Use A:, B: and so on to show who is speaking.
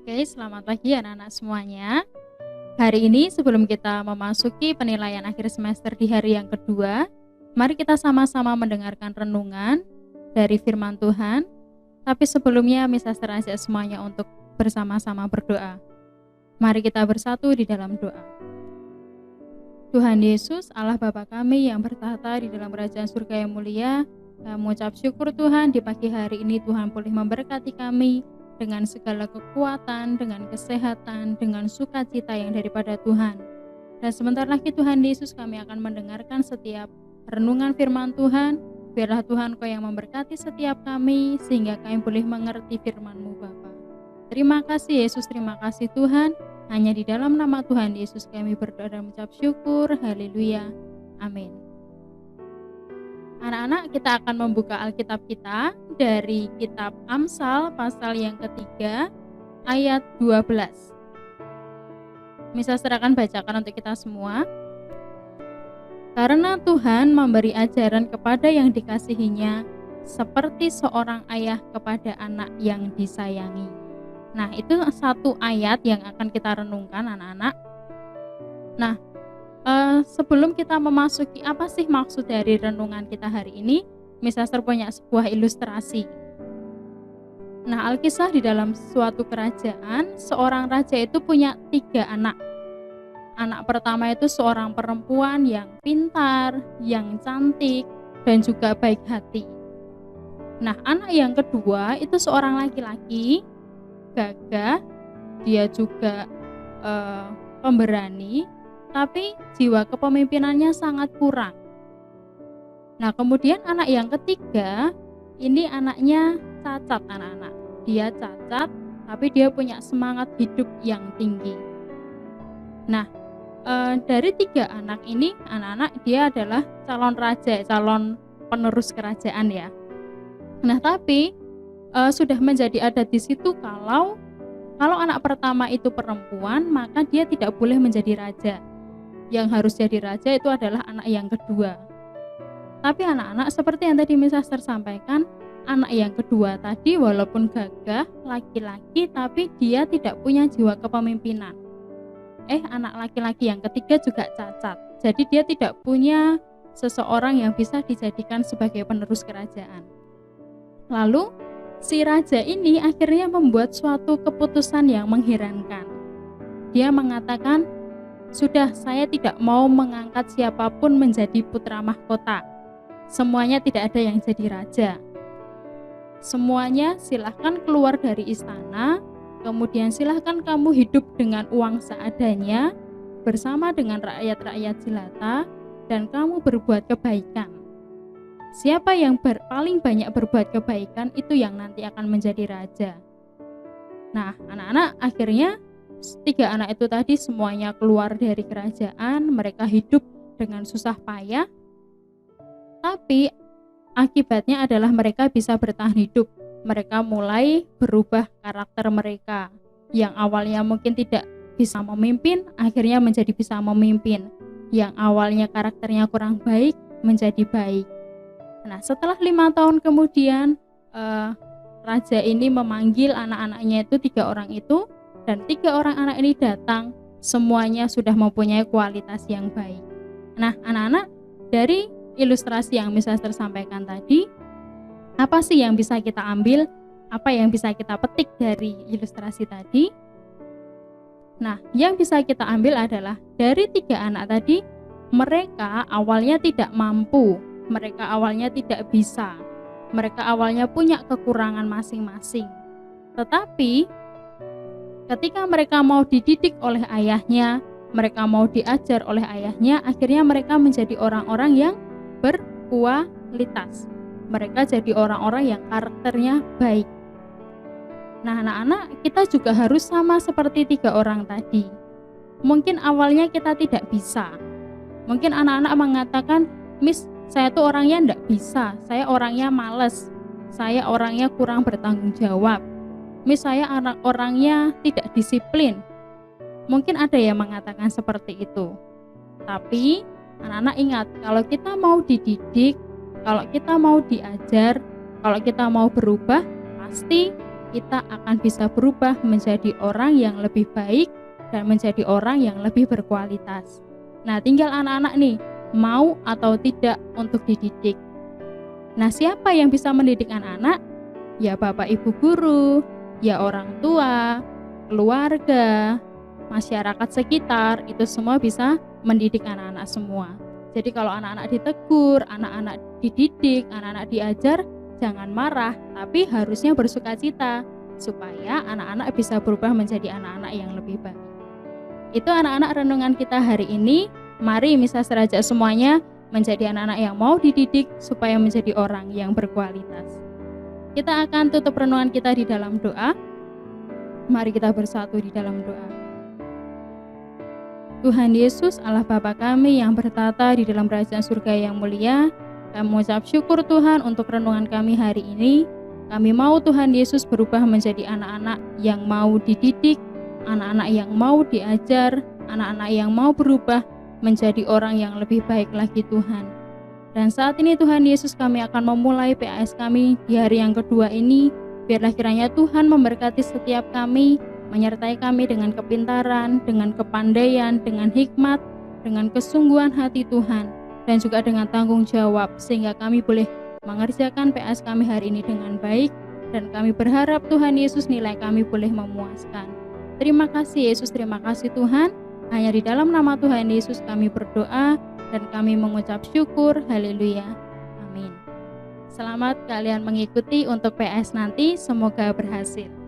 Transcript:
A: Oke, selamat pagi anak-anak semuanya. Hari ini sebelum kita memasuki penilaian akhir semester di hari yang kedua, mari kita sama-sama mendengarkan renungan dari firman Tuhan. Tapi sebelumnya Mister ajak semuanya untuk bersama-sama berdoa. Mari kita bersatu di dalam doa. Tuhan Yesus, Allah Bapa kami yang bertahta di dalam kerajaan surga yang mulia, kami mengucap syukur Tuhan di pagi hari ini Tuhan boleh memberkati kami dengan segala kekuatan, dengan kesehatan, dengan sukacita yang daripada Tuhan. Dan sebentar lagi Tuhan Yesus kami akan mendengarkan setiap renungan firman Tuhan. Biarlah Tuhan Kau yang memberkati setiap kami sehingga kami boleh mengerti firman-Mu Bapa. Terima kasih Yesus, terima kasih Tuhan. Hanya di dalam nama Tuhan Yesus kami berdoa dan mengucap syukur. Haleluya. Amin. Anak-anak, kita akan membuka Alkitab kita dari kitab Amsal pasal yang ketiga ayat 12. Mister akan bacakan untuk kita semua. Karena Tuhan memberi ajaran kepada yang dikasihinya seperti seorang ayah kepada anak yang disayangi. Nah, itu satu ayat yang akan kita renungkan anak-anak. Nah, sebelum kita memasuki apa sih maksud dari renungan kita hari ini, Mister punya sebuah ilustrasi. Nah, Alkisah di dalam suatu kerajaan, seorang raja itu punya 3 anak. Anak pertama itu seorang perempuan yang pintar, yang cantik, dan juga baik hati. Nah, anak yang kedua itu seorang laki-laki, gagah, dia juga pemberani, tapi jiwa kepemimpinannya sangat kurang. Nah, kemudian anak yang ketiga, ini anaknya cacat anak-anak. Dia cacat, tapi dia punya semangat hidup yang tinggi. Nah, dari 3 anak ini, anak-anak dia adalah calon raja, calon penerus kerajaan ya. Nah, tapi sudah menjadi adat di situ kalau anak pertama itu perempuan, maka dia tidak boleh menjadi raja. Yang harus jadi raja itu adalah anak yang kedua. Tapi anak-anak seperti yang tadi Mister sampaikan, anak yang kedua tadi walaupun gagah, laki-laki, tapi dia tidak punya jiwa kepemimpinan. Anak laki-laki yang ketiga juga cacat. Jadi dia tidak punya seseorang yang bisa dijadikan sebagai penerus kerajaan. Lalu si raja ini akhirnya membuat suatu keputusan yang mengherankan. Dia mengatakan, sudah, saya tidak mau mengangkat siapapun menjadi putra mahkota. Semuanya tidak ada yang jadi raja. Semuanya silahkan keluar dari istana, kemudian silahkan kamu hidup dengan uang seadanya bersama dengan rakyat-rakyat jelata dan kamu berbuat kebaikan. Siapa yang paling banyak berbuat kebaikan itu yang nanti akan menjadi raja. Nah, anak-anak akhirnya 3 anak itu tadi semuanya keluar dari kerajaan, mereka hidup dengan susah payah. Tapi akibatnya adalah mereka bisa bertahan hidup. Mereka mulai berubah karakter mereka. Yang awalnya mungkin tidak bisa memimpin, akhirnya menjadi bisa memimpin. Yang awalnya karakternya kurang baik, menjadi baik. Nah, setelah 5 tahun kemudian, raja ini memanggil anak-anaknya itu 3 orang itu, dan 3 orang anak ini datang, semuanya sudah mempunyai kualitas yang baik. Nah, anak-anak, dari ilustrasi yang Mister sampaikan tadi, apa sih yang bisa kita ambil? Apa yang bisa kita petik dari ilustrasi tadi? Nah, yang bisa kita ambil adalah dari 3 anak tadi, mereka awalnya tidak mampu. Mereka awalnya tidak bisa. Mereka awalnya punya kekurangan masing-masing. Tetapi ketika mereka mau dididik oleh ayahnya, mereka mau diajar oleh ayahnya, akhirnya mereka menjadi orang-orang yang berkualitas. Mereka jadi orang-orang yang karakternya baik. Nah, anak-anak, kita juga harus sama seperti 3 orang tadi. Mungkin awalnya kita tidak bisa. Mungkin anak-anak mengatakan, Miss, saya tuh orangnya enggak bisa, saya orangnya males, saya orangnya kurang bertanggung jawab, Miss, saya orangnya tidak disiplin. Mungkin ada yang mengatakan seperti itu. Tapi anak-anak ingat, kalau kita mau dididik, kalau kita mau diajar, kalau kita mau berubah, pasti kita akan bisa berubah menjadi orang yang lebih baik dan menjadi orang yang lebih berkualitas. Nah, tinggal anak-anak nih, mau atau tidak untuk dididik. Nah, siapa yang bisa mendidik anak-anak? Ya Bapak Ibu guru, ya orang tua, keluarga, masyarakat sekitar, itu semua bisa mendidik anak-anak semua. Jadi kalau anak-anak ditegur, anak-anak dididik, anak-anak diajar, jangan marah, tapi harusnya bersukacita supaya anak-anak bisa berubah menjadi anak-anak yang lebih baik. Itu anak-anak renungan kita hari ini. Mari Misa Seraja semuanya menjadi anak-anak yang mau dididik supaya menjadi orang yang berkualitas. Kita akan tutup renungan kita di dalam doa. Mari kita bersatu di dalam doa. Tuhan Yesus, Allah Bapa kami yang bertata di dalam kerajaan surga yang mulia, kami mengucap syukur Tuhan untuk renungan kami hari ini. Kami mau Tuhan Yesus berubah menjadi anak-anak yang mau dididik, anak-anak yang mau diajar, anak-anak yang mau berubah menjadi orang yang lebih baik lagi Tuhan. Dan saat ini Tuhan Yesus, kami akan memulai PAS kami di hari yang kedua ini. Biarlah kiranya Tuhan memberkati setiap kami, menyertai kami dengan kepintaran, dengan kepandaian, dengan hikmat, dengan kesungguhan hati Tuhan, dan juga dengan tanggung jawab, sehingga kami boleh mengerjakan PAS kami hari ini dengan baik, dan kami berharap Tuhan Yesus nilai kami boleh memuaskan. Terima kasih Yesus, terima kasih Tuhan. Hanya di dalam nama Tuhan Yesus kami berdoa, dan kami mengucap syukur. Haleluya. Amin. Selamat kalian mengikuti untuk PAS nanti, semoga berhasil.